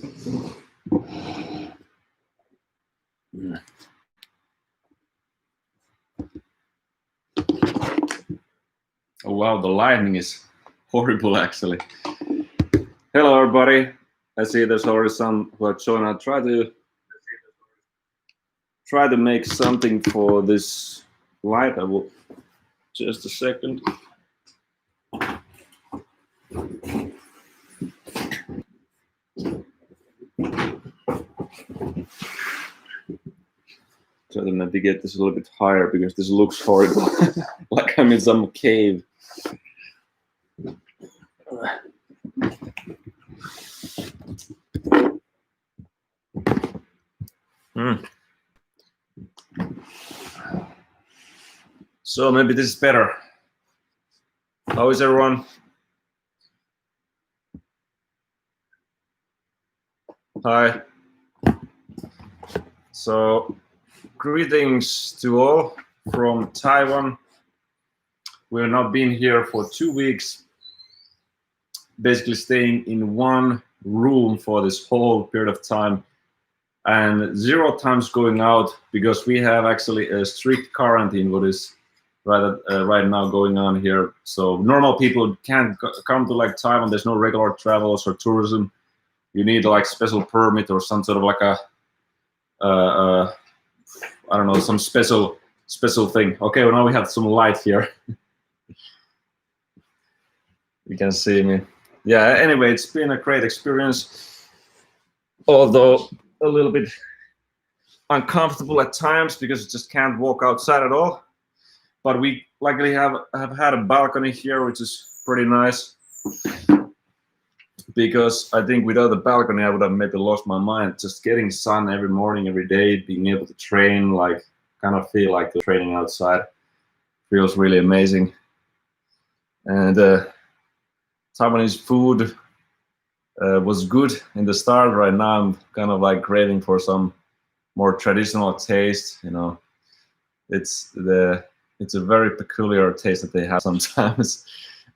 Oh wow, the lightning is horrible actually. Hello everybody. I see there's already some who are joining. I'll try to make something for this light. I will just a second. Try to maybe get this a little bit higher because this looks horrible. Like I'm in some cave. So maybe this is better. How is everyone? Hi. So greetings to all from Taiwan. We have now been here for 2 weeks, basically staying in one room for this whole period of time and 0 times going out because we have actually a strict quarantine what is right now going on here. So normal people can't come to like Taiwan. There's no regular travels or tourism. You need like special permit or some sort of like a I don't know, some special thing. Okay, well now we have some light here. You can see me. Yeah, anyway, it's been a great experience, although a little bit uncomfortable at times because you just can't walk outside at all. But we luckily have had a balcony here, which is pretty nice. Because I think without the balcony, I would have maybe lost my mind. Just getting sun every morning, every day, being able to train, like kind of feel like the training outside feels really amazing. And Taiwanese food was good in the start. Right now, I'm kind of like craving for some more traditional taste. You know, it's a very peculiar taste that they have sometimes.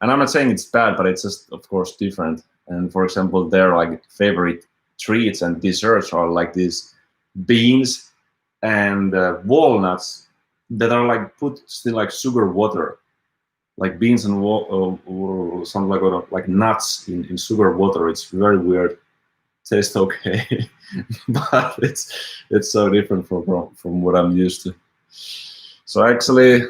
And I'm not saying it's bad, but it's just, of course, different. And for example, their like favorite treats and desserts are like these beans and walnuts that are like put still like sugar water, like beans and something like nuts in sugar water. It's very weird. Tastes okay, but it's so different from what I'm used to. So actually,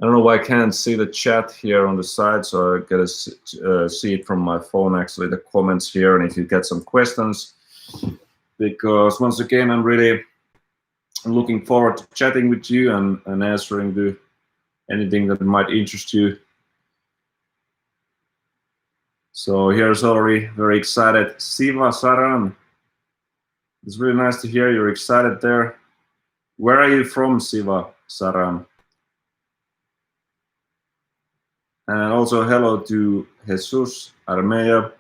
I don't know why I can't see the chat here on the side, so I gotta see it from my phone, actually, the comments here, and if you get some questions, because once again, I'm really looking forward to chatting with you and answering to anything that might interest you. So here's already very excited Siva Saran. It's really nice to hear you're excited there. Where are you from, Siva Saran? And also hello to Jesus Armeya.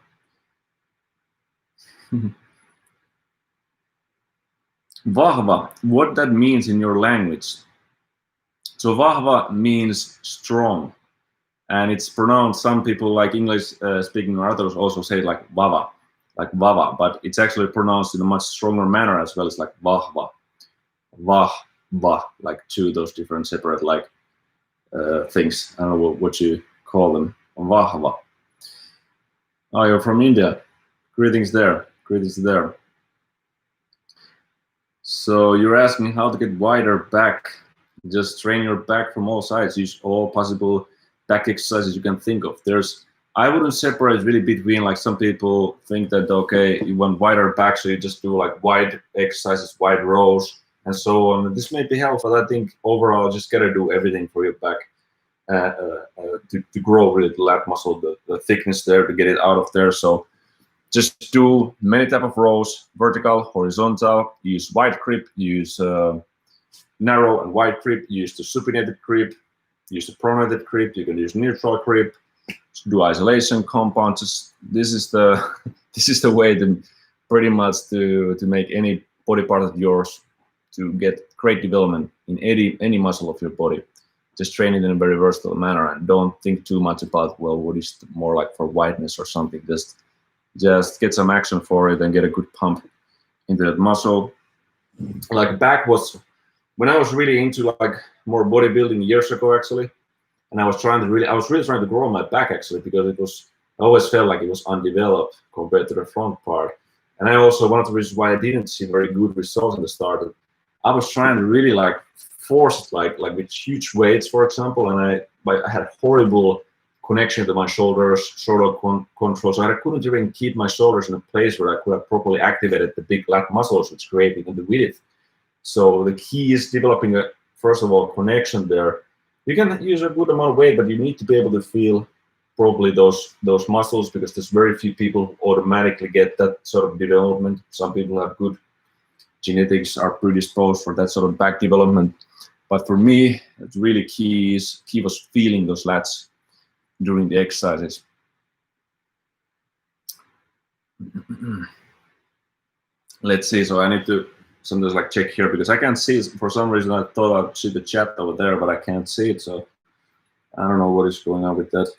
Vahva, what that means in your language. So vahva means strong. And it's pronounced, some people like English speaking or others also say like vava, but it's actually pronounced in a much stronger manner as well as like vahva, vahva, like two those different separate like things. I don't know what you call them. Vahva. Oh, you're from India. Greetings there. Greetings there. So you're asking how to get wider back. Just train your back from all sides. Use all possible back exercises you can think of. I wouldn't separate really between, like some people think that, okay, you want wider back, so you just do like wide exercises, wide rows, and so on. This may be helpful. I think overall, just gotta do everything for your back to grow really the lat muscle, the thickness there, to get it out of there. So just do many type of rows, vertical, horizontal. Use wide grip, use narrow and wide grip, use the supinated grip, use the pronated grip. You can use neutral grip. Do isolation compounds. This is the way to pretty much to make any body part of yours to get great development in any muscle of your body. Just train it in a very versatile manner and don't think too much about, well, what is more like for wideness or something. Just just get some action for it and get a good pump into that muscle. Like back was when I was really into like more bodybuilding years ago actually, and I was really trying to grow my back actually, because I always felt like it was undeveloped compared to the front part. And I also, one of the reasons why I didn't see very good results in the start, I was trying to really like force it, like with huge weights, for example, and I had horrible connection to my shoulders, shoulder control, so I couldn't even keep my shoulders in a place where I could have properly activated the big lat muscles which created in the width. So the key is developing a, first of all, connection there. You can use a good amount of weight, but you need to be able to feel properly those muscles, because there's very few people who automatically get that sort of development. Some people have good genetics, are predisposed for that sort of back development. But for me, it's really key was feeling those lats during the exercises. Let's see, so I need to sometimes like check here, because I can't see it. For some reason I thought I'd see the chat over there, but I can't see it, so I don't know what is going on with that.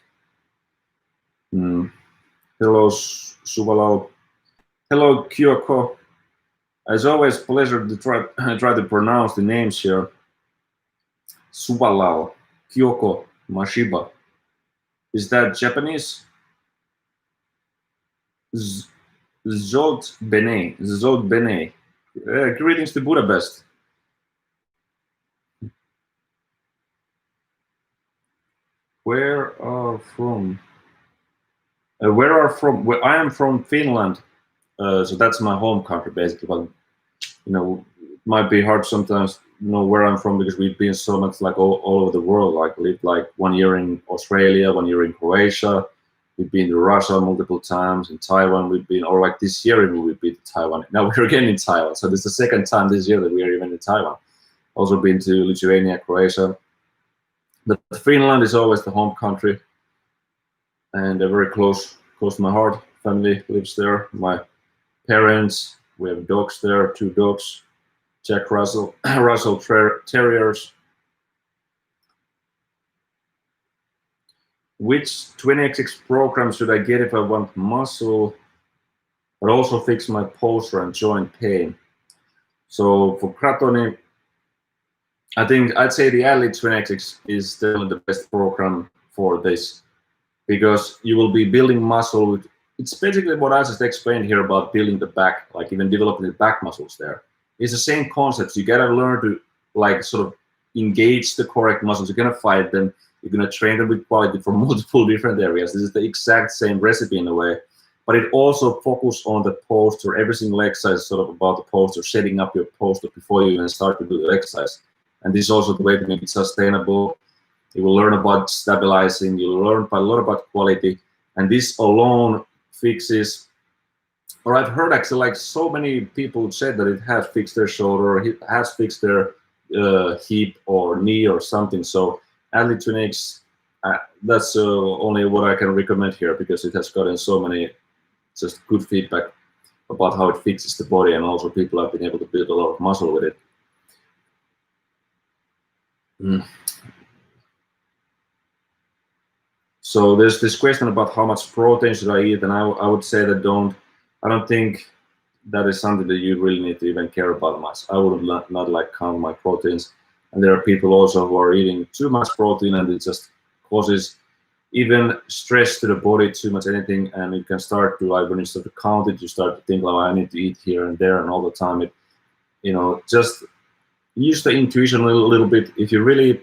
Hello Suvalao. Hello Kyoko. As always, pleasure to try to pronounce the names here. Suvalao, Kyoko, Mashiba. Is that Japanese? Zod Bene. Greetings to Budapest. Where are from? Where I am from Finland, so that's my home country basically. But you know, it might be hard sometimes to know where I'm from, because we've been so much like all over the world. Like lived like 1 year in Australia, 1 year in Croatia. We've been to Russia multiple times. In Taiwan, we've been, or like this year even we've been to Taiwan. Now we're again in Taiwan. So this is the second time this year that we are even in Taiwan. Also been to Lithuania, Croatia. But Finland is always the home country, and they're very close to my heart. Family lives there. My parents, we have dogs there, 2 dogs, Jack Russell Terriers. Which 20xx program should I get if I want muscle, but also fix my posture and joint pain? So for Kratoni, I think I'd say the Athlete 20xx is still the best program for this, because you will be building muscle with, it's basically what I just explained here about building the back, like even developing the back muscles there. It's the same concepts. You gotta learn to like sort of engage the correct muscles. You're gonna fight them. You're gonna train them with quality from multiple different areas. This is the exact same recipe in a way, but it also focuses on the posture. Every single exercise is sort of about the posture, setting up your posture before you even start to do the exercise. And this is also the way to make it sustainable. You will learn about stabilizing. You'll learn a lot about quality, and this alone fixes. Or I've heard actually like so many people said that it has fixed their shoulder, it has fixed their hip or knee or something. So Athlete 20xx, that's only what I can recommend here, because it has gotten so many just good feedback about how it fixes the body, and also people have been able to build a lot of muscle with it. So there's this question about how much protein should I eat, and I would say that I don't think that is something that you really need to even care about much. I would not like count my proteins. And there are people also who are eating too much protein, and it just causes even stress to the body, too much anything. And you can start to, like, when you start to count it, you start to think, like, I need to eat here and there and all the time. It, you know, just use the intuition a little bit. If you really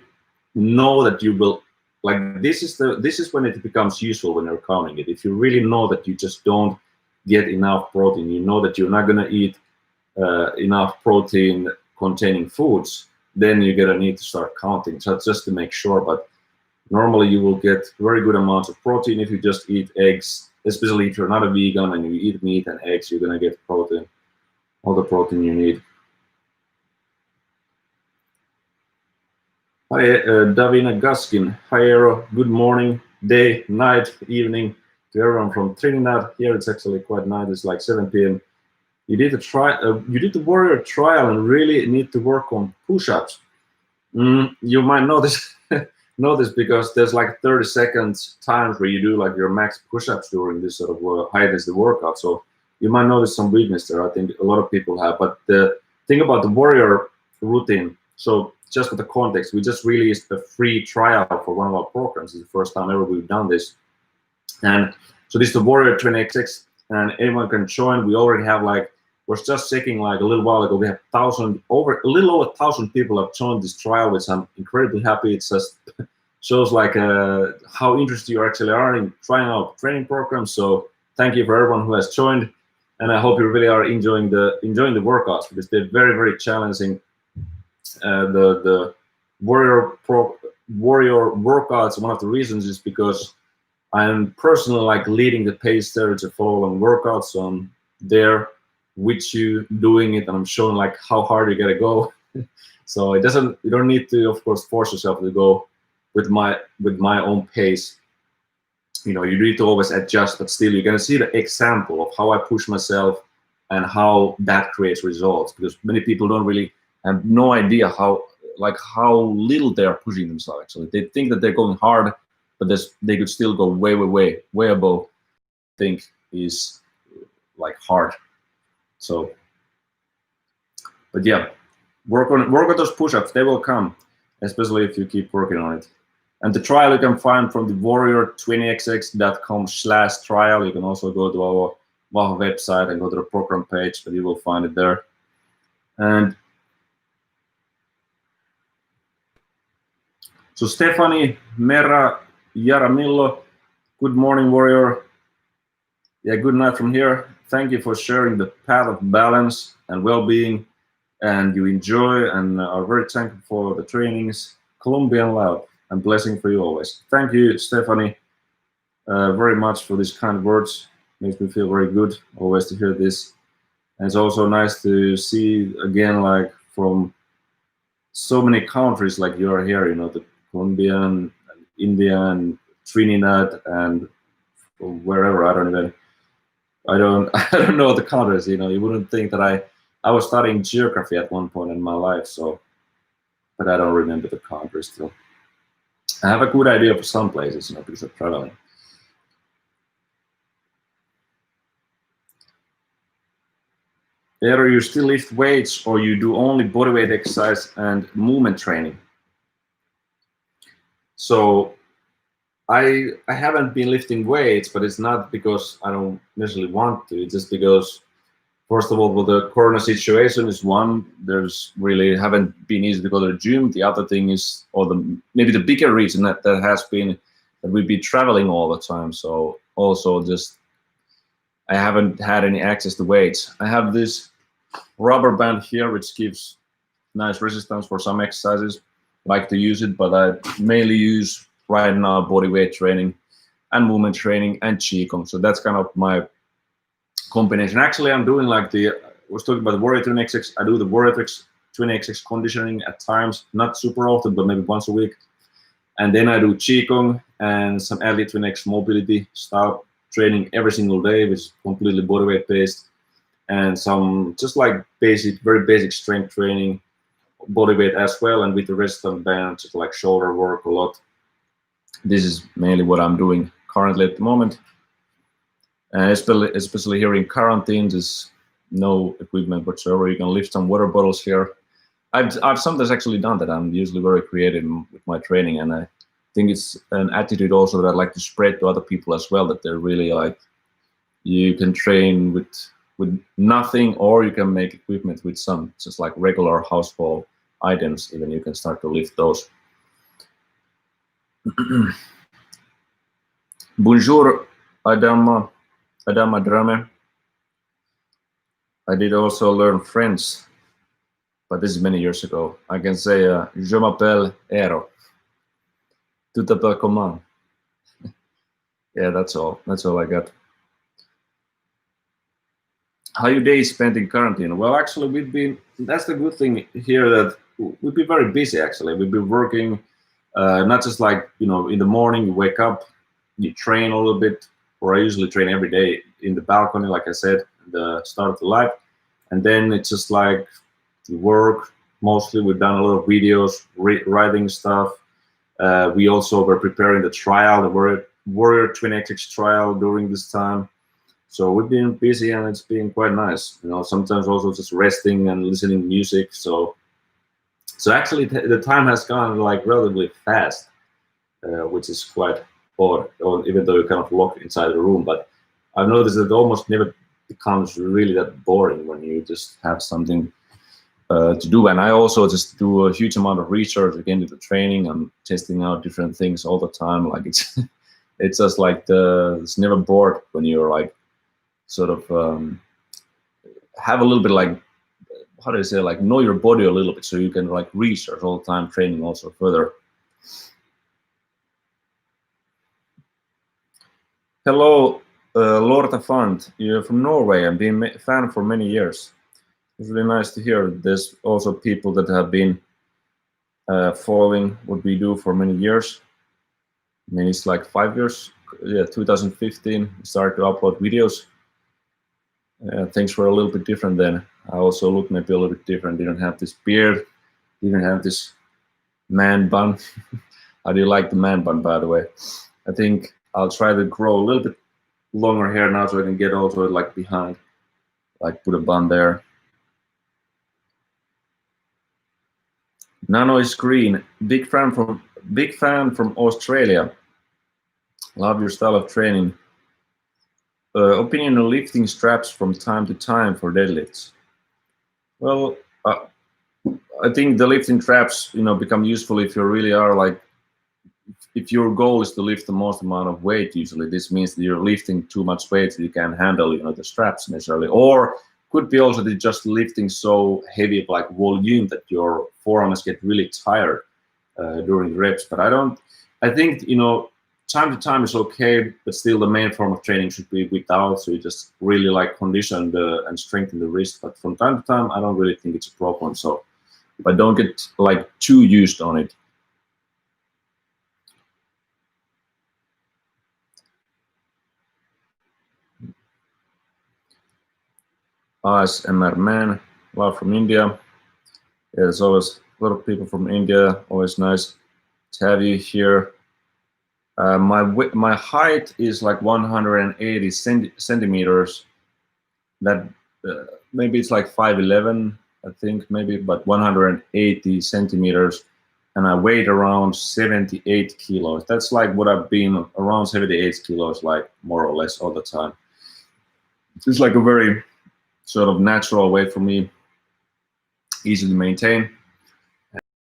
know that you will, like, this is when it becomes useful, when you're counting it. If you really know that you just don't get enough protein, you know that you're not gonna eat enough protein containing foods, then you're gonna need to start counting, so just to make sure. But normally you will get very good amounts of protein if you just eat eggs, especially if you're not a vegan and you eat meat and eggs, you're gonna get protein, all the protein you need. Hi, Davina Gaskin. Hi, Eero. Good morning, day, night, evening to everyone from Trinidad. Here it's actually quite night. It's like 7 p.m. You did the warrior trial and really need to work on push-ups. You might notice know this because there's like 30 seconds times where you do like your max push-ups during this sort of high intensity workout. So you might notice some weakness there. I think a lot of people have. But the thing about the warrior routine, so just for the context, we just released a free tryout for one of our programs. It's the first time ever we've done this. And so this is the Warrior 20XX, and anyone can join. We already have like, was just checking like a little while ago, we have a little over 1,000 people have joined this trial, which I'm incredibly happy. It just shows like how interested you actually are in trying out training programs. So thank you for everyone who has joined, and I hope you really are enjoying the workouts, because they're very, very challenging. The warrior workouts, one of the reasons is because I'm personally like leading the pace there to follow along workouts. So I'm there with you doing it, and I'm showing like how hard you gotta go. So you don't need to, of course, force yourself to go with my own pace. You know, you need to always adjust, but still you're gonna see the example of how I push myself and how that creates results, because many people don't really have no idea how little they're pushing themselves. Actually, they think that they're going hard, but they could still go way above think is like hard. So, but yeah, work on those push-ups. They will come, especially if you keep working on it. And the trial you can find from the warrior20xx.com/trial. You can also go to our website and go to the program page, but you will find it there. And so Stephanie Mera Yaramillo, good morning, Warrior. Yeah, good night from here. Thank you for sharing the path of balance and well-being, and you enjoy and are very thankful for the trainings. Colombian love and blessing for you always. Thank you, Stephanie, very much for these kind words. Makes me feel very good always to hear this. And it's also nice to see again, like from so many countries, like you are here, you know, the Colombian, India, and Trinidad, and wherever. I don't know the countries. You know, you wouldn't think that I was studying geography at one point in my life, so, but I don't remember the countries still. I have a good idea for some places, you know, because of traveling. Either you still lift weights or you do only bodyweight exercise and movement training. So I haven't been lifting weights, but it's not because I don't necessarily want to. It's just because, first of all, with the corona situation is one, there's really haven't been easy to go to the gym. The other thing is, or maybe the bigger reason that has been that we've been traveling all the time. So also just, I haven't had any access to weights. I have this rubber band here, which gives nice resistance for some exercises. I like to use it, but I mainly use right now body weight training and movement training and Qigong. So that's kind of my combination. Actually, I'm doing like I was talking about the Warrior 20XX. I do the Warrior 20XX conditioning at times, not super often, but maybe once a week. And then I do Qigong and some Athlete 20X mobility style training every single day, which is completely bodyweight based, and some just like very basic strength training, bodyweight as well, and with the resistance bands, just like shoulder work a lot. This is mainly what I'm doing currently at the moment. Especially here in quarantine, there's no equipment whatsoever. You can lift some water bottles here. I've sometimes actually done that. I'm usually very creative with my training, and I think it's an attitude also that I'd like to spread to other people as well, that they're really like, you can train with nothing, or you can make equipment with some just like regular household items. Even you can start to lift those. Bonjour, Adama Drame. I did also learn French, but this is many years ago. I can say, je m'appelle Eero. Tu t'appelles comment? Yeah, that's all. That's all I got. How your days spent in quarantine? Well, actually, that's the good thing here, that we've been very busy, actually. We've been working, not just like, you know, in the morning, you wake up, you train a little bit, or I usually train every day in the balcony, like I said, at the start of the live. And then it's just like work, mostly. We've done a lot of videos, writing stuff, We also were preparing the trial, the Warrior Twin XX trial during this time. So we've been busy and it's been quite nice. You know, sometimes also just resting and listening to music. So actually the time has gone like relatively fast, which is quite odd, or even though you're kind of locked inside the room. But I've noticed that it almost never becomes really that boring when you just have something to do. And I also just do a huge amount of research again into the training. I'm testing out different things all the time. Like it's it's just like it's never bored when you're like sort of have a little bit like, how do I say, like know your body a little bit, so you can like research all the time, training also further. Hello, Lorta Fund. You're from Norway. I've been a fan for many years. It's really nice to hear. There's also people that have been following what we do for many years. I mean, it's like 5 years. Yeah, 2015, we started to upload videos. Things were a little bit different then. I also looked maybe a little bit different. Didn't have this beard. Didn't have this man bun. How do you like the man bun, by the way? I think I'll try to grow a little bit longer hair now so I can get also like behind, like put a bun there. Nano is green. Big fan from Australia. Love your style of training. Opinion on lifting straps from time to time for deadlifts. Well, I think the lifting straps, you know, become useful if you really are like, if your goal is to lift the most amount of weight. Usually, this means that you're lifting too much weight that you can't handle, you know, the straps necessarily, or could be also that just lifting so heavy like volume that your forearms get really tired during reps. But I think, you know, time to time is okay, but still the main form of training should be without, so you just really like condition and strengthen the wrist. But from time to time, I don't really think it's a problem. So, but don't get like too used on it. ASMR man, love from India. Yeah, there's always a lot of people from India. Always nice to have you here. My height is like 180 centimeters. That maybe it's like 5'11", I think, maybe, but 180 centimeters, and I weighed around 78 kilos. That's like what I've been, around 78 kilos, like more or less all the time. It's like a very sort of natural weight for me, easy to maintain.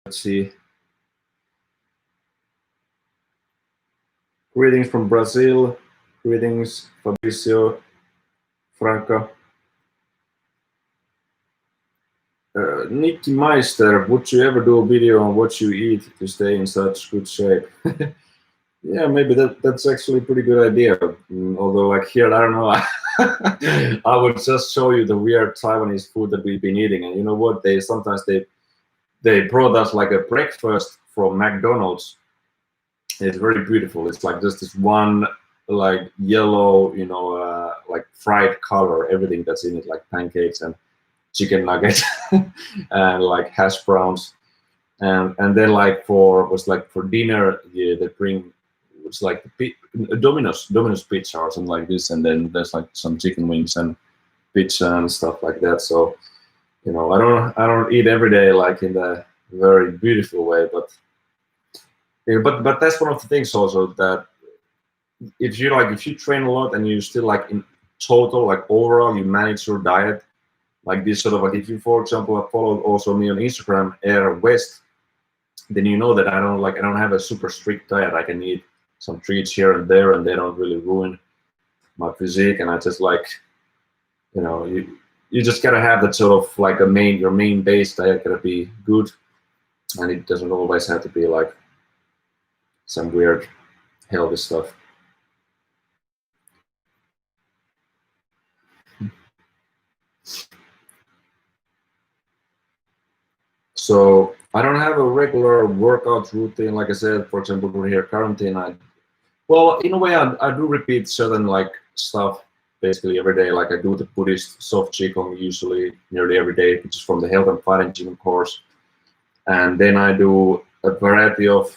Let's see. Greetings from Brazil. Greetings, Fabricio, Franca. Nicky Meister, would you ever do a video on what you eat to stay in such good shape? Yeah, maybe that's actually a pretty good idea. Although, like here, I don't know. I would just show you the weird Taiwanese food that we've been eating, and you know what? Sometimes they brought us like a breakfast from McDonald's. It's very beautiful. It's like just this one like yellow, you know, like fried color. Everything that's in it, like pancakes and chicken nuggets and like hash browns, and then like for dinner, yeah, they bring, it's like Domino's pizza or something like this, and then there's like some chicken wings and pizza and stuff like that. So, you know, I don't eat every day like in the very beautiful way, but yeah, but that's one of the things also, that if you train a lot and you still like in total, like overall, you manage your diet like this sort of, like if you, for example, have followed also me on Instagram, Air West, then you know that I don't have a super strict diet. I can eat some treats here and there, and they don't really ruin my physique. And I just like, you know, you just gotta have that sort of like your main base diet gotta be good, and it doesn't always have to be like some weird healthy stuff. So I don't have a regular workout routine. Like I said, for example, we're here quarantine. Well, in a way, I do repeat certain like stuff basically every day. Like I do the Buddhist soft Qigong usually nearly every day, which is from the Health and Fighting Qigong course. And then I do a variety of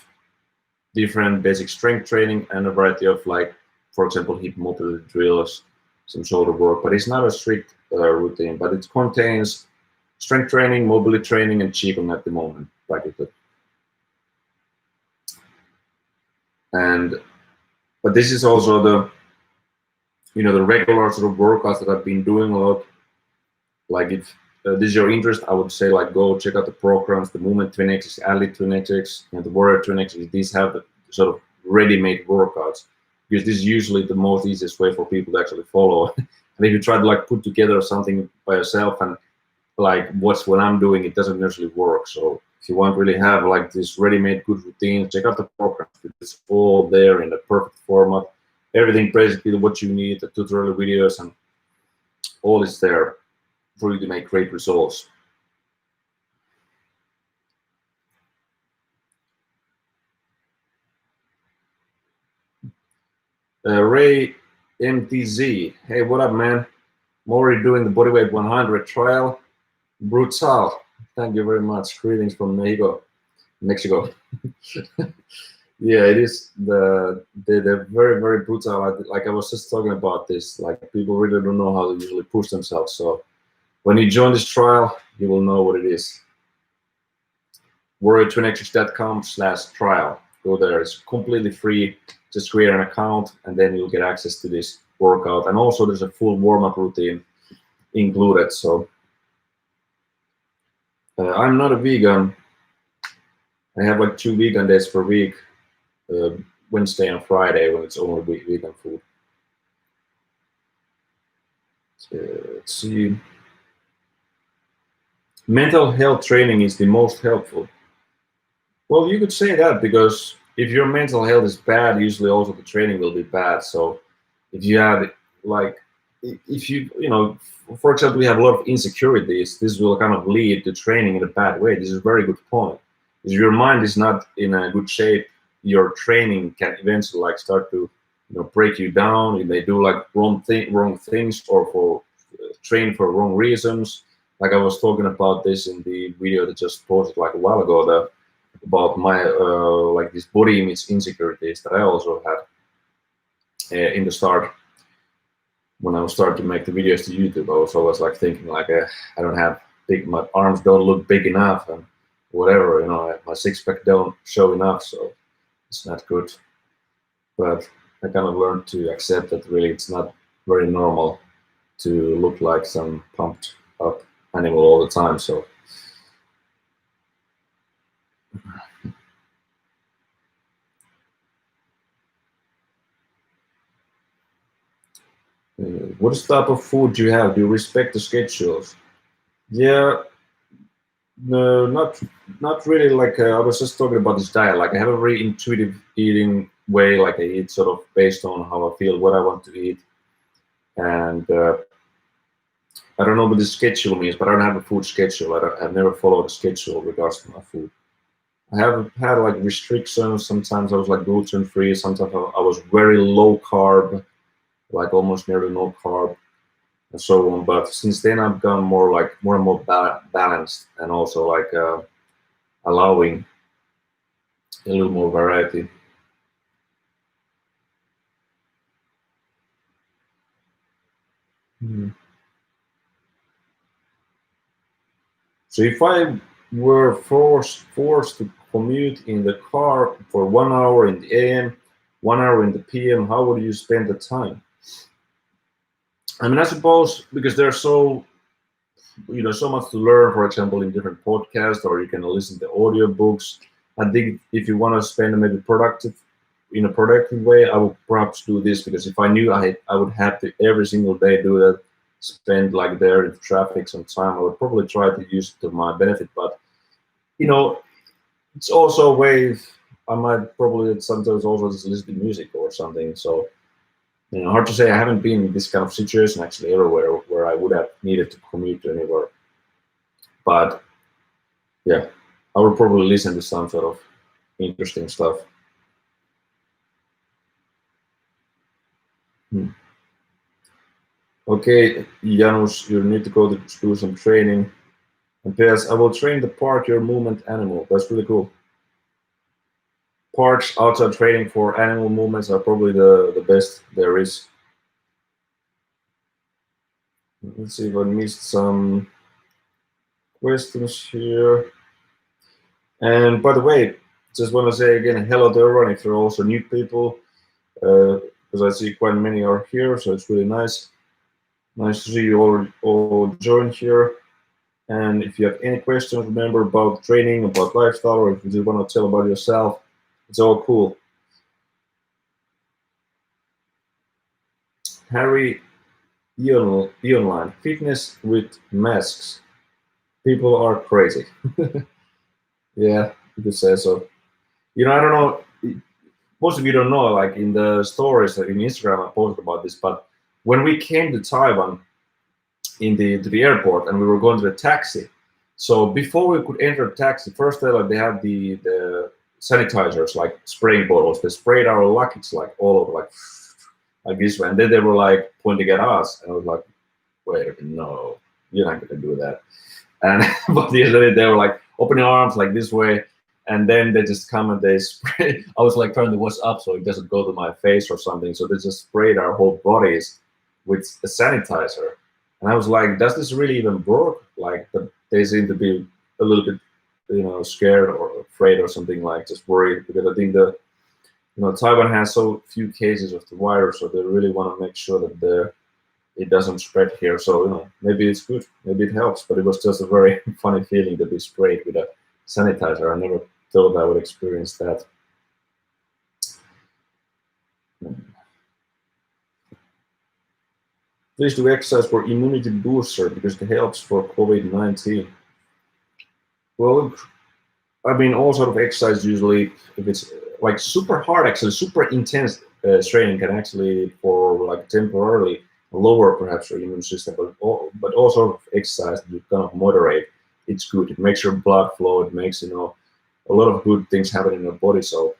different basic strength training and a variety of, like, for example, hip mobility drills, some shoulder work. But it's not a strict routine, but it contains strength training, mobility training, and qigong at the moment, practically. But this is also the, the regular sort of workouts that I've been doing a lot. Like, if this is your interest, I would say, like, go check out the programs, the Movement Twinetics, Athlete Twinetics, and the Warrior Twinetics. These have the sort of ready-made workouts, because this is usually the most easiest way for people to actually follow. And if you try to, like, put together something by yourself and, like, watch what I'm doing, it doesn't usually work. So if you want to really have, like, this ready-made good routine, check out the programs. It's all there in the perfect format. Everything basically what you need, the tutorial videos, and all is there for you to make great results. Ray MTZ, hey, what up, man? I'm already doing the bodyweight 100 trial. Brutal. Thank you very much. Greetings from Mexico. Yeah, it is. They're very, very brutal. Like I was just talking about this. Like, people really don't know how to usually push themselves. So when you join this trial, you will know what it is. warriortwinetics.com/trial. Go there. It's completely free. Just create an account, and then you'll get access to this workout. And also, there's a full warm-up routine included. So I'm not a vegan. I have like 2 vegan days per week, Wednesday and Friday, when it's only vegan food. Let's see. Mental health training is the most helpful. Well, you could say that, because if your mental health is bad, usually also the training will be bad. So if you have, like, if you for example, we have a lot of insecurities, this will kind of lead to training in a bad way. This is a very good point. If your mind is not in a good shape, your training can eventually, like, start to break you down. If they do, like, wrong things, or train for wrong reasons. Like I was talking about this in the video that just posted like a while ago, about my like these body image insecurities that I also had in the start. When I was starting to make the videos to YouTube, I was always like thinking, like, I don't have my arms don't look big enough, and whatever, my six-pack don't show enough, so it's not good. But I kind of learned to accept that really it's not very normal to look like some pumped up animal all the time. So what type of food do you have? Do you respect the schedules? Yeah, no, not really. Like, I was just talking about this diet. Like, I have a very intuitive eating way. Like, I eat sort of based on how I feel, what I want to eat, and I don't know what the schedule means, but I don't have a food schedule. I've never followed a schedule in regards to my food. I have had like restrictions. Sometimes I was like gluten free. Sometimes I was very low carb, like almost nearly no carb, and so on. But since then, I've gone more and more balanced, and also like allowing a little more variety. So if I were forced to commute in the car for 1 hour in the AM, 1 hour in the PM, how would you spend the time? I mean, I suppose because there's so much to learn, for example, in different podcasts, or you can listen to audiobooks. I think if you want to spend maybe in a productive way, I would perhaps do this, because if I knew I would have to every single day do that, spend like there in traffic some time, I would probably try to use it to my benefit. But it's also a way I might probably sometimes also just listen to music or something. So hard to say. I haven't been in this kind of situation actually everywhere where I would have needed to commute to anywhere. But yeah, I would probably listen to some sort of interesting stuff. Okay, Janusz, you need to go to do some training. And P.S. I will train the park your movement animal. That's really cool. parks outside training for animal movements are probably the best there is. Let's see if I missed some questions here. And by the way, just want to say again, hello to everyone. If you're also new people, because I see quite many are here, so it's really nice. Nice to see you all join here. And if you have any questions, remember about training, about lifestyle, or if you just want to tell about yourself, it's all cool. Harry Eonline, fitness with masks. People are crazy. Yeah, you could say so. You know, I don't know. Most of you don't know, like in the stories that in Instagram I posted about this, but when we came to Taiwan to the airport and we were going to the taxi, so before we could enter the taxi, first they had the sanitizers, like spraying bottles. They sprayed our luggage like all over, like this way, and then they were like pointing at us, and I was like, wait, no, you're not gonna do that. And but the other day they were like opening arms like this way, and then they just come and they spray. I was like trying to watch up so it doesn't go to my face or something. So they just sprayed our whole bodies with a sanitizer. And I was like, does this really even work? Like they seem to be a little bit, scared or afraid or something, like just worried, because I think Taiwan has so few cases of the virus, so they really want to make sure that it doesn't spread here. So maybe it's good, maybe it helps, but it was just a very funny feeling to be sprayed with a sanitizer. I never thought I would experience that. Please do exercise for immunity booster because it helps for COVID-19. Well, I mean, all sort of exercise usually, if it's like super hard, actually super intense training can actually, for like temporarily, lower perhaps your immune system, but all sort of exercise that you kind of moderate, it's good. It makes your blood flow. It makes a lot of good things happen in your body. So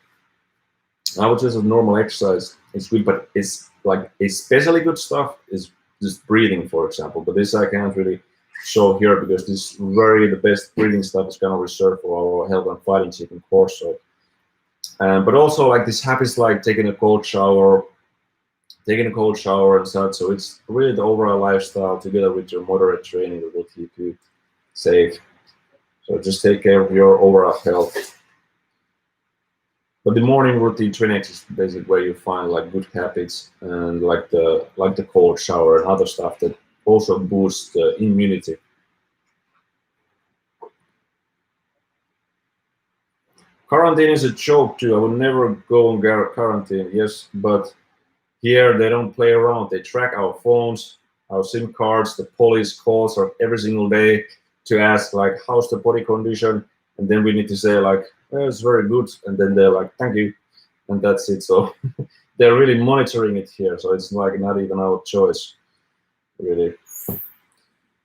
I would say that normal exercise is good, but it's like especially good stuff is just breathing, for example. But this I can't really show here because the best breathing stuff is kind of reserved for our health and fighting chicken course. So, but also like this habits like taking a cold shower and such. So it's really the overall lifestyle together with your moderate training that will keep you safe. So just take care of your overall health. But the morning routine training is basically where you find like good habits and like the cold shower and other stuff that also boosts the immunity. Quarantine is a joke too. I would never go on quarantine. Yes, but here they don't play around. They track our phones, our SIM cards. The police calls us every single day to ask like, how's the body condition? And then we need to say like, it's very good. And then they're like, thank you. And that's it. So they're really monitoring it here. So it's like not even our choice, really.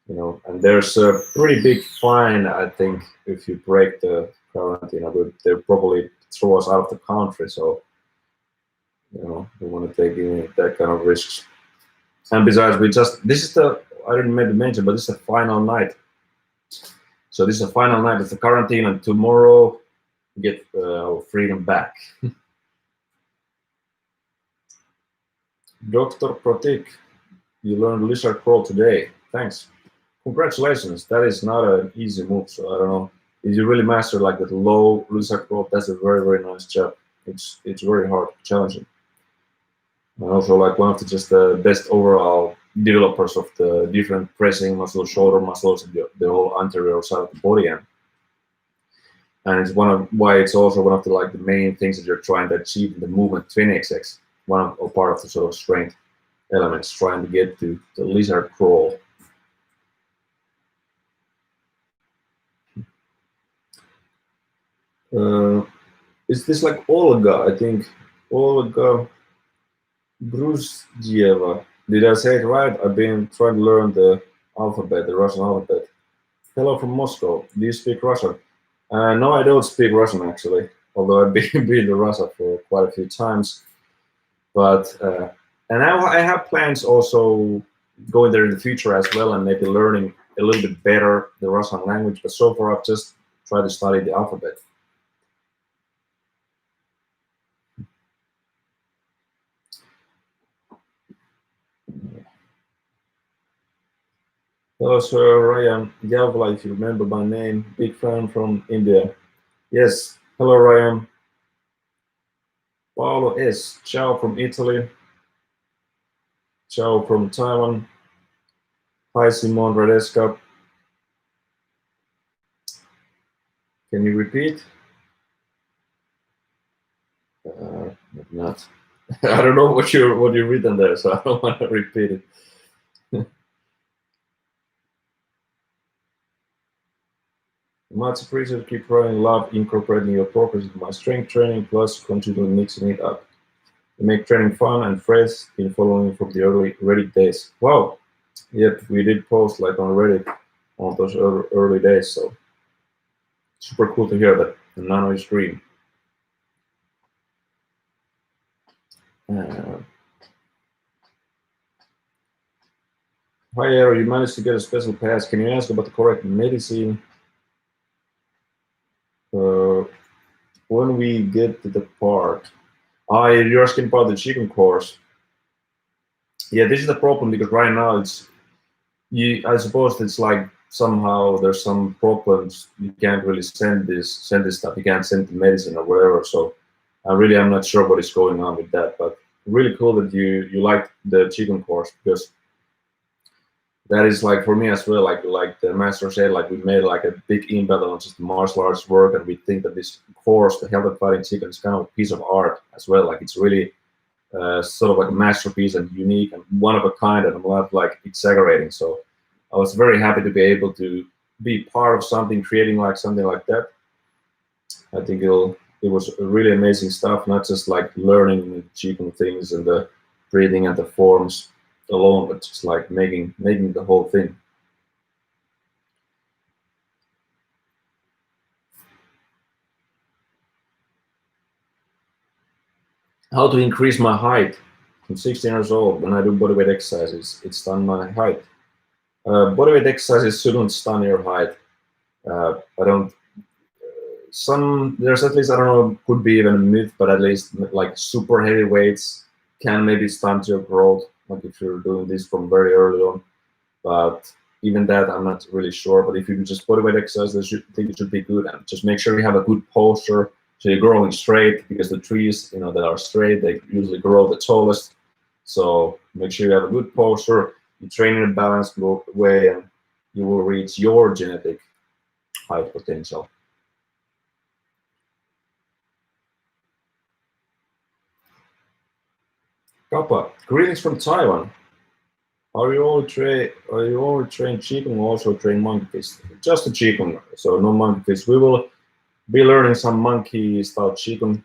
And there's a pretty big fine, I think, if you break the quarantine. They'll probably throw us out of the country. So, we want to take in that kind of risks. And besides, I didn't maybe mention, but this is the final night. So this is the final night of the quarantine, and tomorrow we get our freedom back. Dr. Protik, you learned lizard crawl today. Thanks. Congratulations. That is not an easy move. So I don't know. If you really master like the low lizard crawl, that's a very, very nice job. It's very hard, challenging. And also like one of the best overall developers of the different pressing muscles, shoulder muscles, and the whole anterior side of the body. And it's why it's also one of the main things that you're trying to achieve in the movement 20xx. Or part of the sort of strength elements, trying to get to the lizard crawl. Is this like Olga? I think Olga Gruzdieva. Did I say it right? I've been trying to learn the Russian alphabet. Hello from Moscow. Do you speak Russian? No, I don't speak Russian actually, although I've been to Russia for quite a few times. But and I have plans also going there in the future as well, and maybe learning a little bit better the Russian language. But so far, I've just tried to study the alphabet. Hello, Sir Ryan Yavla, if you remember my name. Big fan from India. Yes. Hello, Ryan. Paolo S. Ciao from Italy. Ciao from Taiwan. Hi, Simon Radesca. Can you repeat? Not. I don't know what you're written there, so I don't want to repeat it. Much appreciated. Keep running. Love incorporating your progress into my strength training, plus continually mixing it up. To make training fun and fresh in following from the early Reddit days. Wow. Yep, we did post like on Reddit on those early days, so super cool to hear that. The nano is green. Uh, Hi, Aaron. You managed to get a special pass. Can you ask about the correct medicine when we get to the part? You're asking about the chicken course. Yeah, this is the problem because right now it's you. I suppose it's like somehow there's some problems. You can't really send this stuff. You can't send the medicine or whatever. So I really am not sure what is going on with that. But really cool that you like the chicken course because that is like for me as well. Like the master said, like we made like a big impact on just martial arts work, and we think that this course, the health and fighting chicken, is kind of a piece of art as well. Like it's really sort of like a masterpiece and unique and one of a kind, and I'm not like exaggerating. So I was very happy to be able to be part of something, creating like something like that. I think it was really amazing stuff, not just like learning and achieving things and the breathing and the forms alone, but just like making the whole thing. How to increase my height? I'm 16 years old. When I do bodyweight exercises, it stun my height. Bodyweight exercises shouldn't stun your height. I don't. Some there's at least I don't know, could be even a myth, but at least like super heavy weights can maybe stunt your growth, like if you're doing this from very early on. But even that, I'm not really sure. But if you do just bodyweight exercise, I think it should be good. And just make sure you have a good posture, so you're growing straight because the trees, that are straight, they usually grow the tallest. So make sure you have a good posture. You train in a balanced way, and you will reach your genetic height potential. Kappa, greetings from Taiwan. Are you only train Qigong or also train monkey fist? Just the Qigong, so no monkey fist. We will be learning some monkey style Qigong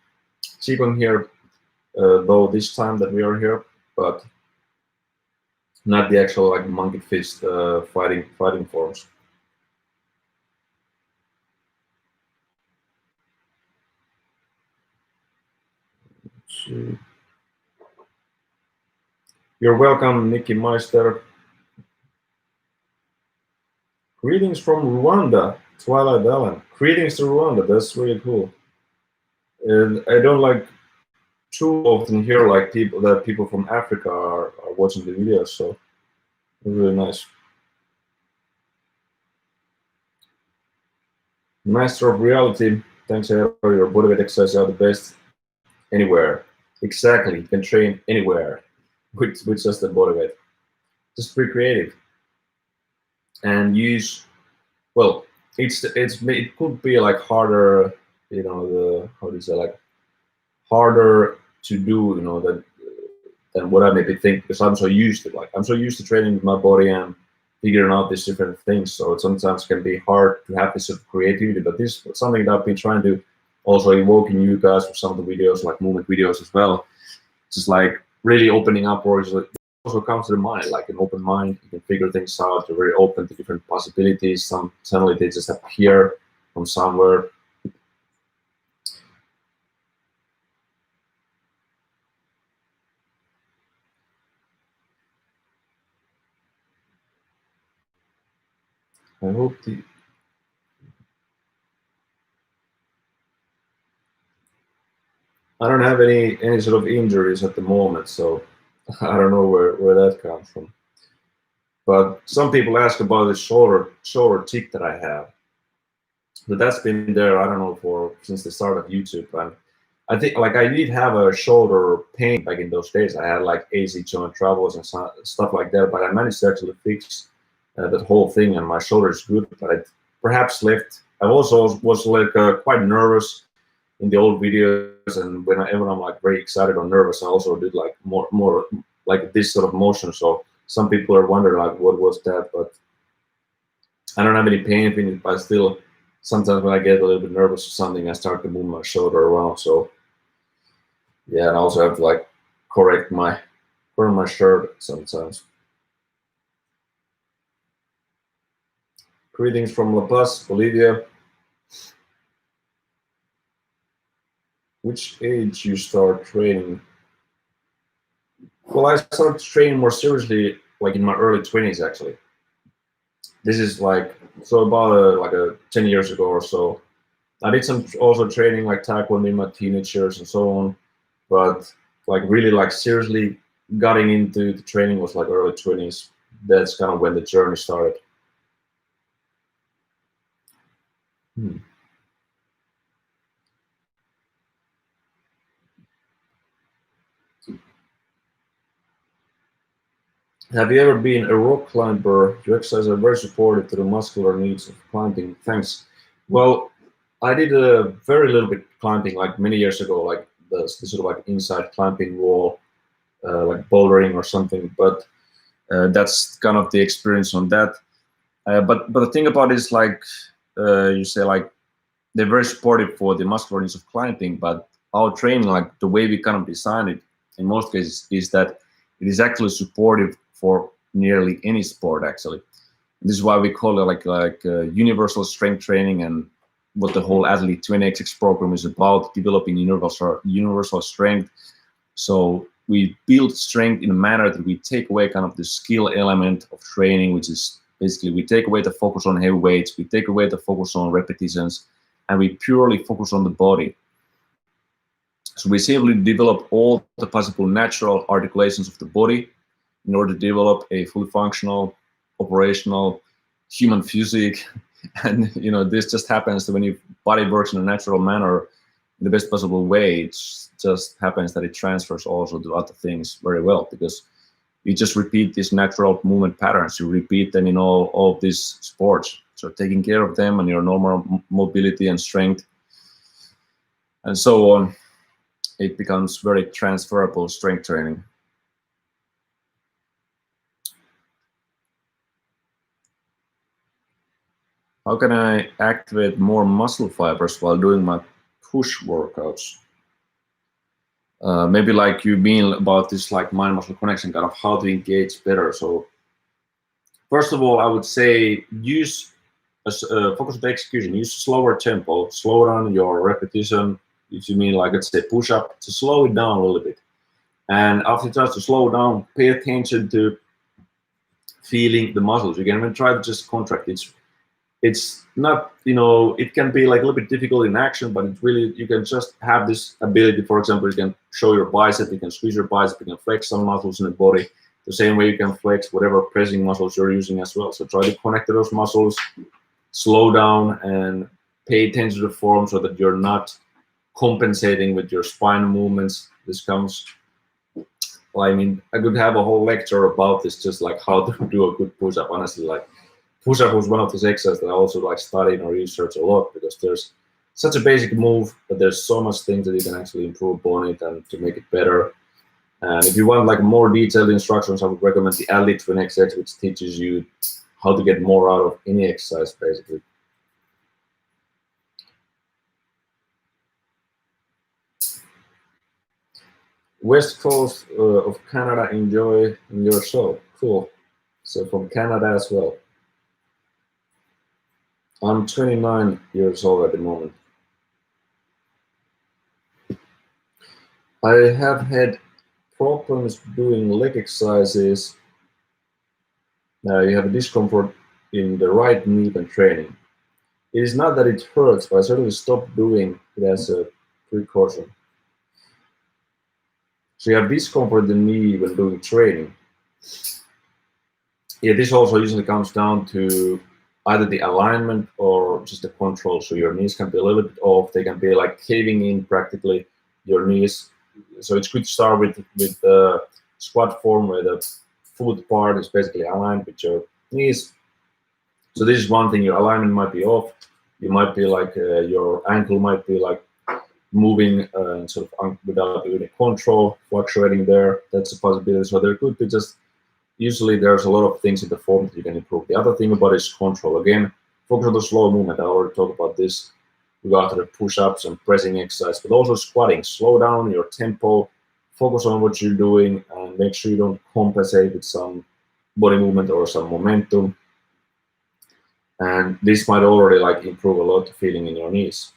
here, though this time that we are here, but not the actual like monkey fist fighting forms. You're welcome, Nikki Meister. Greetings from Rwanda, Twilight Allen. Greetings to Rwanda. That's really cool. And I don't like too often hear like people from Africa are watching the videos, so it's really nice. Master of reality. Thanks for your bodyweight exercises are the best anywhere. Exactly, you can train anywhere with just the bodyweight. Just be creative and use. Well, it could be like harder. The how do you say, like harder to do. Than what I maybe think, because I'm so used to training with my body and figuring out these different things. So it sometimes can be hard to have this sort of creativity. But this is something that I've been trying to also evoke in you guys with some of the videos, like movement videos as well. Just like really opening up, or also comes to the mind, like an open mind. You can figure things out. You're very open to different possibilities. Suddenly they just appear from somewhere. I hope I don't have any sort of injuries at the moment, so I don't know where that comes from. But some people ask about the shoulder tick that I have. But that's been there, I don't know, for since the start of YouTube. And I think like I did have a shoulder pain back in those days. I had like AC joint troubles and stuff like that, but I managed to actually fix that whole thing, and my shoulder is good. But I perhaps left. I also was like quite nervous in the old videos, and whenever I'm like very excited or nervous, I also did like more like this sort of motion. So some people are wondering like what was that, but I don't have any pain in it, but still sometimes when I get a little bit nervous or something, I start to move my shoulder around. So yeah, and I also have to like correct my shirt sometimes. Greetings from La Paz, Bolivia. Which age you start training? Well, I started training more seriously like in my early 20s actually. This is like so about like 10 years ago or so. I did some also training like taekwondo in my teenage years and so on, but like really like seriously getting into the training was like early 20s. That's kind of when the journey started. Have you ever been a rock climber? Your exercises are very supportive to the muscular needs of climbing. Thanks. Well, I did a very little bit climbing like many years ago, like the sort of like inside climbing wall, like bouldering or something. But that's kind of the experience on that. But the thing about it is like you say like they're very supportive for the muscular needs of climbing, but our training, like the way we kind of design it in most cases, is that it is actually supportive for nearly any sport actually. And this is why we call it like universal strength training, and what the whole Athlete 20XX program is about, developing universal strength. So we build strength in a manner that we take away kind of the skill element of training, which is basically we take away the focus on heavy weights, we take away the focus on repetitions, and we purely focus on the body. So we simply develop all the possible natural articulations of the body in order to develop a fully functional, operational human physique. And you know, this just happens when your body works in a natural manner in the best possible way. It just happens that it transfers also to other things very well, because you just repeat these natural movement patterns. You repeat them in all of these sports. So taking care of them and your normal mobility and strength and so on, it becomes very transferable strength training. How can I activate more muscle fibers while doing my push workouts? Maybe like you mean about this like mind-muscle connection, kind of how to engage better. So first of all, I would say use focus on the execution. Use slower tempo, slow down your repetition. If you mean like let's say push-up, to slow it down a little bit. And after just to slow down, pay attention to feeling the muscles. You can even try to just contract. It's not, you know, it can be like a little bit difficult in action, but it's really, you can just have this ability. For example, you can show your bicep, you can squeeze your bicep, you can flex some muscles in the body the same way you can flex whatever pressing muscles you're using as well. So try to connect to those muscles, slow down, and pay attention to the form so that you're not compensating with your spine movements. This comes, well, I mean, I could have a whole lecture about this, just like how to do a good push-up. Honestly, like push-up was one of those exercises that I also like study and research a lot, because there's such a basic move, but there's so much things that you can actually improve upon it and to make it better. And if you want like more detailed instructions, I would recommend the Athlete 20XX, which teaches you how to get more out of any exercise, basically. West Coast of Canada, enjoy your show. Cool. So from Canada as well. I'm 29 years old at the moment. I have had problems doing leg exercises. You have a discomfort in the right knee when training. It is not that it hurts, but I certainly stopped doing it as a precaution. So you have discomfort in the knee when doing training. Yeah, this also usually comes down to either the alignment or just the control. So your knees can be a little bit off. They can be like caving in practically your knees. So it's good to start with the squat form where the foot part is basically aligned with your knees. So this is one thing. Your alignment might be off. You might be like your ankle might be like moving sort of without any control, fluctuating there. That's a possibility. So they're good to just. Usually there's a lot of things in the form that you can improve. The other thing about is control. Again, focus on the slow movement. I already talked about this. You got the push-ups and pressing exercise, but also squatting. Slow down your tempo, focus on what you're doing, and make sure you don't compensate with some body movement or some momentum. And this might already like improve a lot the feeling in your knees.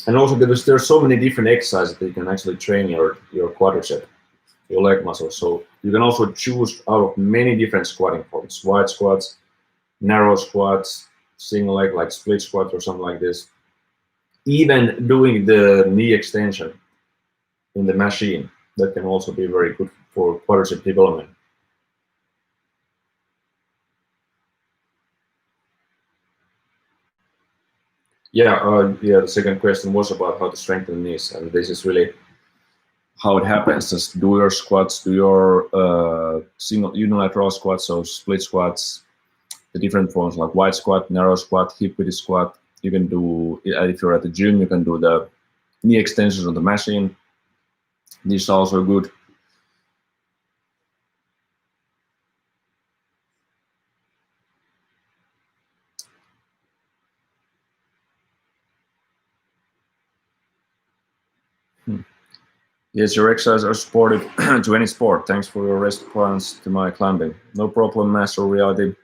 And also because there's so many different exercises that you can actually train your quadricep, your leg muscles. So you can also choose out of many different squatting forms: wide squats, narrow squats, single leg like split squat or something like this. Even doing the knee extension in the machine, that can also be very good for quadricep development. Yeah, the second question was about how to strengthen knees, and this is really how it happens. Just do your squats, do your single unilateral squats, so split squats, the different forms like wide squat, narrow squat, hip width squat. You can do, if you're at the gym, you can do the knee extensions on the machine. This is also good. Yes, your exercises are supportive to any sport. Thanks for your response to my climbing. No problem, Master Reality.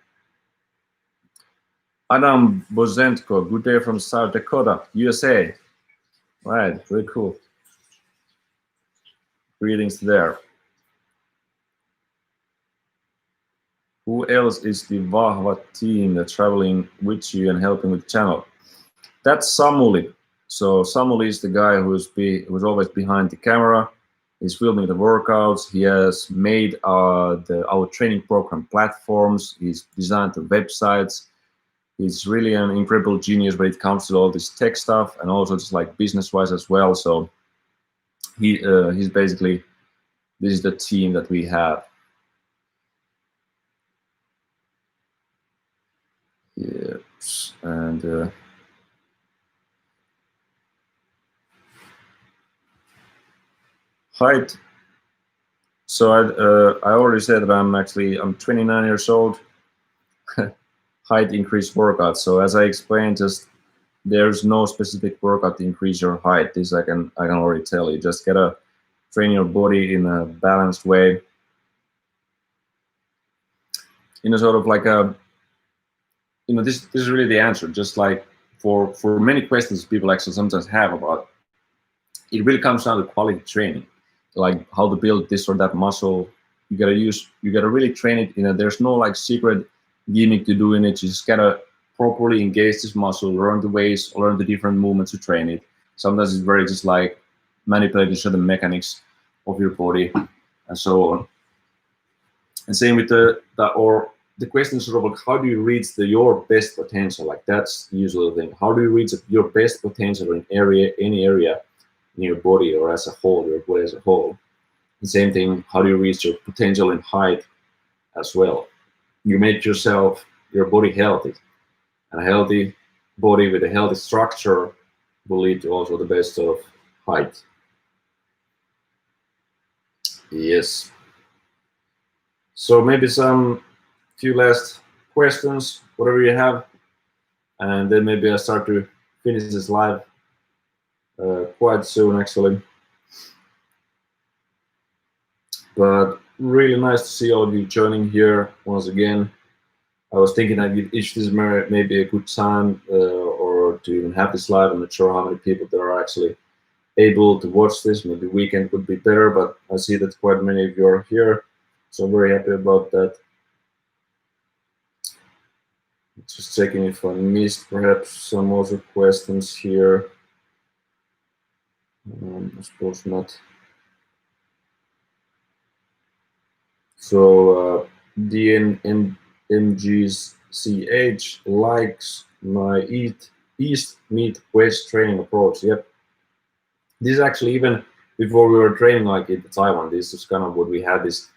Adam Bozenko, good day from South Dakota, USA. Right, very cool. Greetings there. Who else is the Vahva team that's traveling with you and helping with the channel? That's Samuli. So Samuli is the guy who's always behind the camera. He's filming the workouts. He has made our training program platforms. He's designed the websites. He's really an incredible genius when it comes to all this tech stuff and also just like business-wise as well. So he's basically, this is the team that we have. Yes, and height. So I already said that I'm 29 years old. Height increased workout. So as I explained, just there's no specific workout to increase your height. This I can already tell you. Just gotta train your body in a balanced way. In a sort of like a, this is really the answer. Just like for many questions people actually sometimes have about, it really comes down to quality training, like how to build this or that muscle. You gotta really train it. There's no like secret gimmick to doing it. You just gotta properly engage this muscle, learn the ways, learn the different movements to train it. Sometimes it's very just like manipulating certain mechanics of your body and so on. And same with the question is sort of like, how do you reach your best potential? Like that's usually the thing. How do you reach your best potential in any area in your body or as a whole, your body as a whole? The same thing, how do you reach your potential in height as well? You make your body healthy. And a healthy body with a healthy structure will lead to also the best sort of height. Yes. So maybe some few last questions, whatever you have, and then maybe I start to finish this live quite soon actually. But really nice to see all of you joining here once again. I was thinking I'd give each this maybe a good time or to even have this live. I'm not sure how many people there are actually able to watch this. Maybe weekend would be better, but I see that quite many of you are here, so I'm very happy about that. Just checking if I missed perhaps some other questions here. I suppose not. So DNMGCH likes my East Meet West training approach. Yep. This is actually even before we were training like in Taiwan. This is kind of what we had, this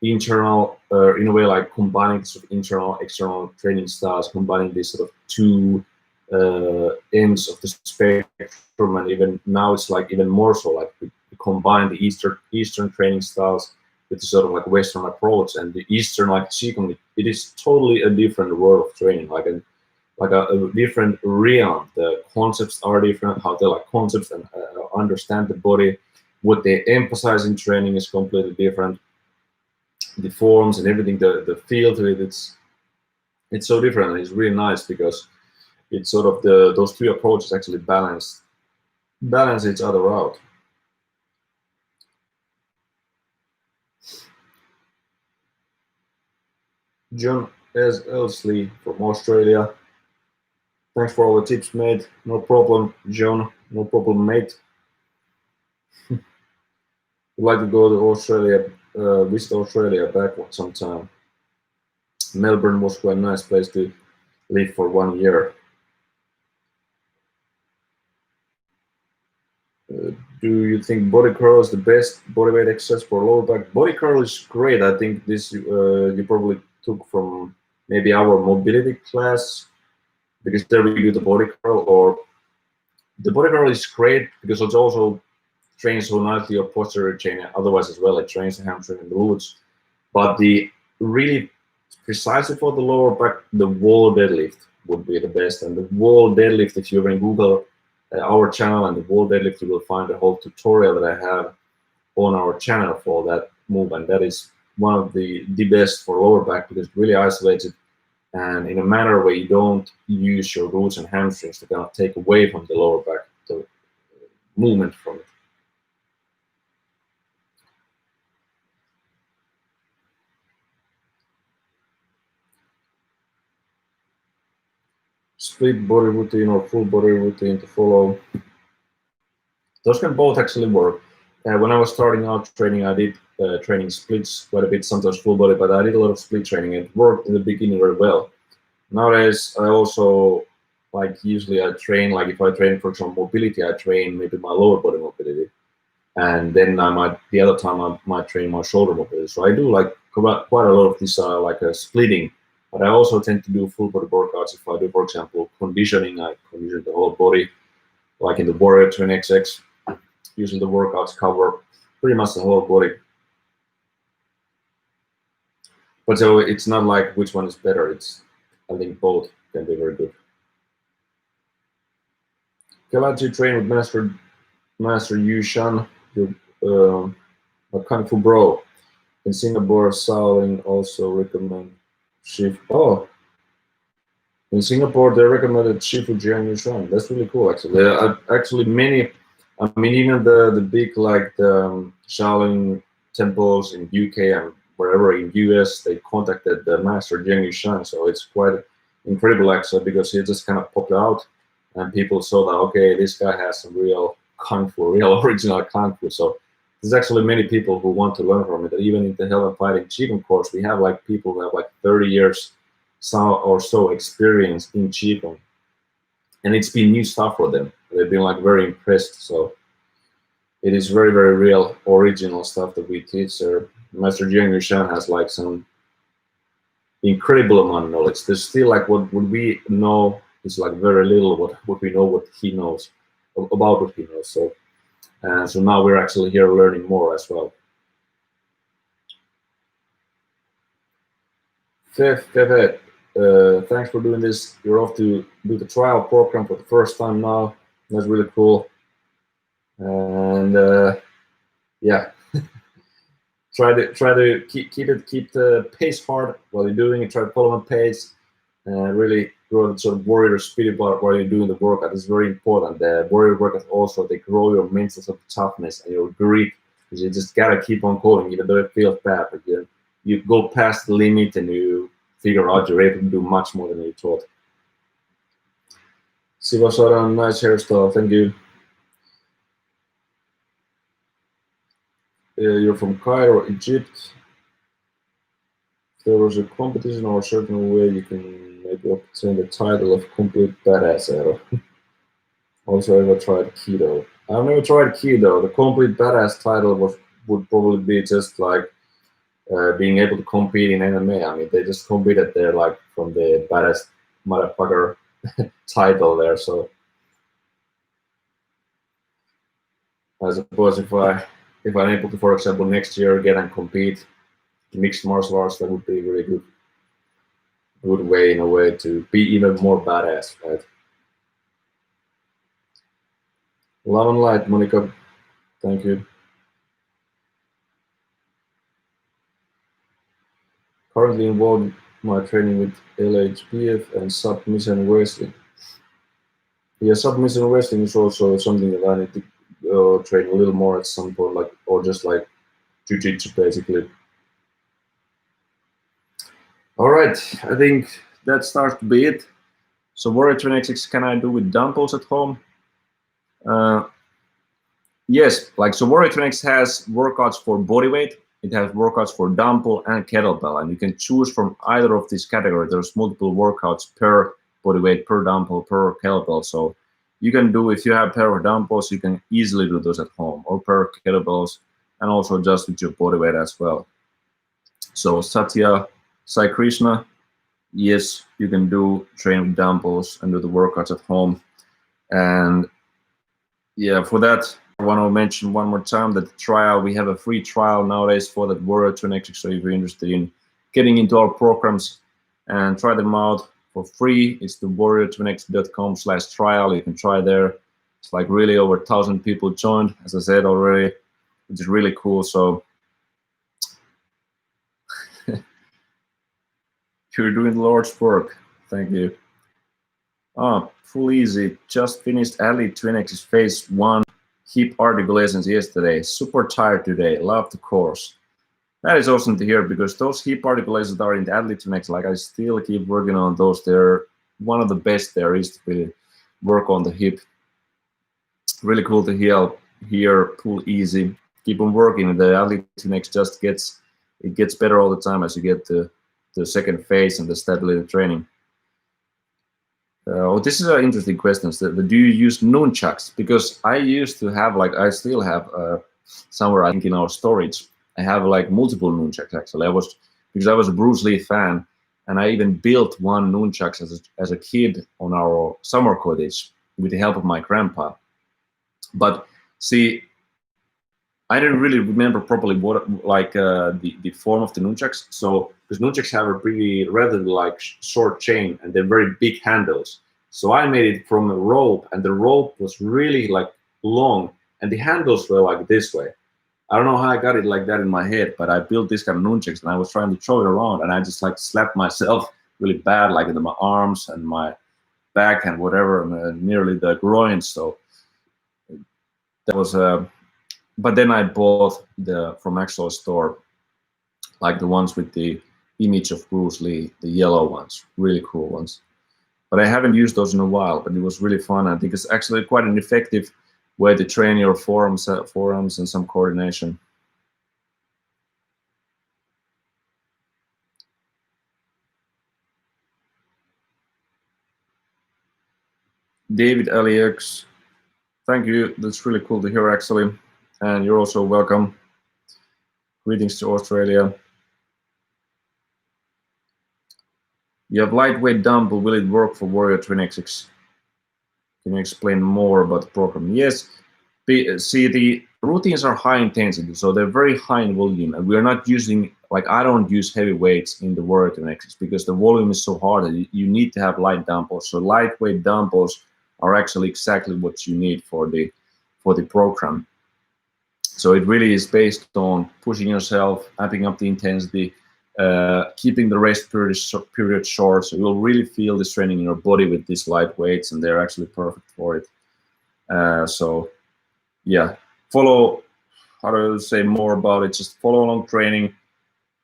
internal, in a way, like combining sort of internal, external training styles, combining these sort of two ends of the spectrum, and even now it's like even more so, like we combine the Eastern training styles with the sort of like Western approach, and the Eastern like Qigong, it is totally a different world of training, like a different realm. The concepts are different, how they like concepts and understand the body. What they emphasize in training is completely different. The forms and everything, the feel to it, it's so different, and it's really nice because it's sort of those two approaches actually balance each other out. John S. Elsley from Australia. Thanks for all the tips, mate. No problem, John. No problem, mate. Would like to go to Australia, visit Australia back sometime. Melbourne was quite a nice place to live for 1 year. Do you think body curl is the best bodyweight exercise for lower back? Body curl is great. I think this you probably took from maybe our mobility class, because there we do the body curl. Or the body curl is great because it also trains so nicely your posterior chain. Otherwise, as well, it trains the hamstring and the glutes. But the really precisely for the lower back, the wall deadlift would be the best. And the wall deadlift, if you're in Google our channel and the wall deadlift, you will find a whole tutorial that I have on our channel for that move, and that is one of the best for lower back because it really isolates it, and in a manner where you don't use your glutes and hamstrings to kind of take away from the lower back the movement from it. Split body routine or full body routine to follow. Those can both actually work. When I was starting out training, I did training splits quite a bit, sometimes full body, but I did a lot of split training. It worked in the beginning very well. Nowadays, I also, like, usually I train, like if I train, for example, mobility, I train maybe my lower body mobility. And then I might, the other time I might train my shoulder mobility. So I do like quite a lot of this like a splitting, but I also tend to do full body workouts. If I do, for example, conditioning, I condition the whole body, like in the Warrior Twin XX. Usually the workouts cover pretty much the whole body. But so it's not like which one is better. It's, I think both can be very good. Glad to train with Master Yu Shan, a Kung Fu Bro. In Singapore, Shaolin also recommend Shifu. Oh, in Singapore, they recommended Shifu Jiang Yushan. That's really cool, actually. Actually, many, I mean, even the big, like, the Shaolin temples in UK and wherever in US, they contacted the Master Jiang Yushan. So it's quite incredible, actually, because he just kind of popped out and people saw that, okay, this guy has some real Kung Fu, real original Kung Fu. So there's actually many people who want to learn from it. Even in the Hell and Fighting Qigong course, we have like people who have like 30 years or so experience in Qigong, and it's been new stuff for them. They've been like very impressed. So it is very, very real original stuff that we teach there. Master Jiang Yushan has like some incredible amount of knowledge. There's still like what we know is like very little what we know what he knows about what he knows. So so now we're actually here learning more as well. Fefe, thanks for doing this. You're off to do the trial program for the first time now. That's really cool. And yeah, try to keep the pace hard while you're doing it. Try to follow my pace. Really grow the sort of warrior spirit while you're doing the workout. It's very important. The warrior workout also, they grow your mental sort of toughness and your grit. Because you just gotta keep on going, even though it feels bad. But you go past the limit and you figure out you're able to do much more than you thought. Sivasaran, nice hairstyle. Thank you. You're from Cairo, Egypt. If there was a competition or a certain way you can maybe obtain the title of complete badass. Also, ever tried keto? I've never tried keto. The complete badass title would probably be just like being able to compete in MMA. I mean, they just competed there like from the baddest motherfucker title there. So I suppose if I'm able to, for example, next year get and compete in mixed martial arts, that would be a really good way in a way to be even more badass, right? Love and light, Monica. Thank you. Currently involved in my training with LHPF and submission wrestling. Yeah, submission wrestling is also something that I need to train a little more at some point, like or just like jiu-jitsu basically. All right, I think that starts to be it. So Warrior 26 can I do with dumbbells at home? Yes, like so Warrior 26 has workouts for body weight. It has workouts for dumbbell and kettlebell, and you can choose from either of these categories. There's multiple workouts per body weight, per dumbbell, per kettlebell. So you can do, if you have a pair of dumbbells, you can easily do those at home, or per kettlebells, and also just with your body weight as well. So Satya Sai Krishna, yes, you can train with dumbbells and do the workouts at home. And yeah, for that, I want to mention one more time that the trial, we have a free trial nowadays for that Warrior 26. So if you're interested in getting into our programs and try them out for free, it's the warrior26.com/trial. You can try there. It's like really over 1,000 people joined, as I said already, which is really cool. So you're doing the Lord's work. Thank you. Full easy. Just finished Athlete 26 phase 1 hip articulations yesterday. Super tired today. Love the course. That is awesome to hear, because those hip articulations that are in the Athlete 26, like I still keep working on those. They're one of the best there is to really work on the hip. Really cool to hear pull easy. Keep on working. The Athlete 26 just gets better all the time as you get to the second phase and the stability training. This is an interesting question. Do you use nunchucks? Because I used to have, like, I still have somewhere, I think, in our storage, I have like multiple nunchucks actually. Because I was a Bruce Lee fan, and I even built one nunchucks as a kid on our summer cottage with the help of my grandpa. But see, I didn't really remember properly what the form of the nunchucks. So because nunchucks have a pretty relatively like short chain and they're very big handles. So I made it from a rope, and the rope was really like long, and the handles were like this way. I don't know how I got it like that in my head, but I built this kind of nunchucks, and I was trying to throw it around, and I just like slapped myself really bad, like in my arms and my back and whatever, and nearly the groin. So that was but then I bought from Axel store, like the ones with the image of Bruce Lee, the yellow ones, really cool ones. But I haven't used those in a while, but it was really fun. I think it's actually quite an effective way to train your forearms and some coordination. David Alix, thank you. That's really cool to hear, actually. And you're also welcome. Greetings to Australia. You have lightweight dumbbell. Will it work for Warrior 26? Can you explain more about the program? Yes. See, the routines are high intensity, so they're very high in volume, and we're not using, like, I don't use heavy weights in the Warrior 26 because the volume is so hard that you need to have light dumbbells. So lightweight dumbbells are actually exactly what you need for the program. So it really is based on pushing yourself, amping up the intensity, keeping the rest period short. So you'll really feel this training in your body with these light weights, and they're actually perfect for it. So yeah, follow, how to say more about it, just follow along training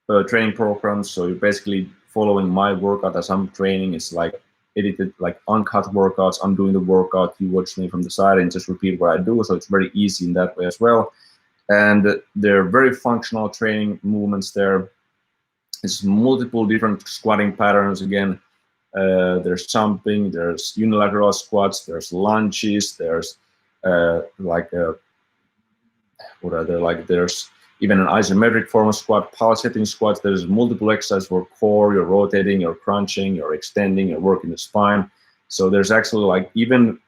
programs. So you're basically following my workout as I'm training. It's like edited, like uncut workouts. I'm doing the workout, you watch me from the side and just repeat what I do. So it's very easy in that way as well. and they're very functional training movements there. It's multiple different squatting patterns again. There's jumping, there's unilateral squats, there's lunges, there's what are there, like there's even an isometric form of squat, pulsating squats. There's multiple exercises for core. You're rotating, you're crunching, you're extending, you're working the spine. So there's actually like even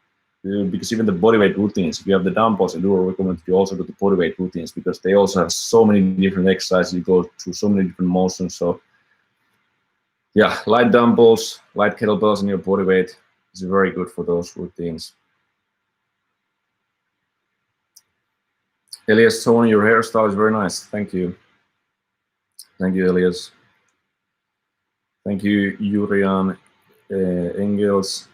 because even the bodyweight routines, if you have the dumbbells, I do recommend you also do the bodyweight routines because they also have so many different exercises. You go through so many different motions. So yeah, light dumbbells, light kettlebells, and your bodyweight is very good for those routines. Elias, Tony, your hairstyle is very nice. Thank you. Thank you, Elias. Thank you, Jurian Engels.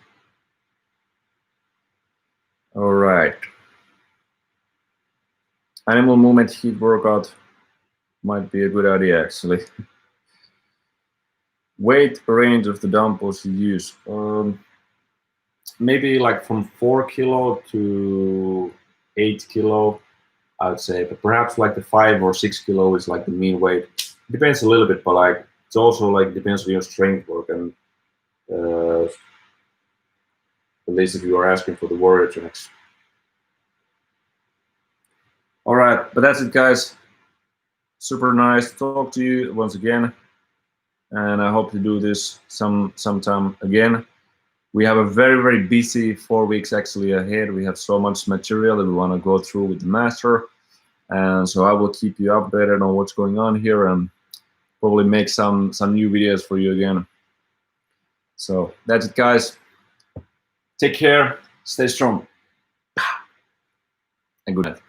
All right. Animal movement heat workout might be a good idea, actually. Weight range of the dumbbells you use. Maybe like from 4 kilo to 8 kilo, I would say. But perhaps like the 5 or 6 kilo is like the mean weight. It depends a little bit, but like it's also like depends on your strength work and at least if you are asking for the warrior tracks. All right, but that's it, guys. Super nice to talk to you once again, and I hope to do this sometime again. We have a very busy 4 weeks actually ahead. We have so much material that we want to go through with the master, and so I will keep you updated on what's going on here and probably make some new videos for you again. So that's it, guys. Take care, stay strong, and good night.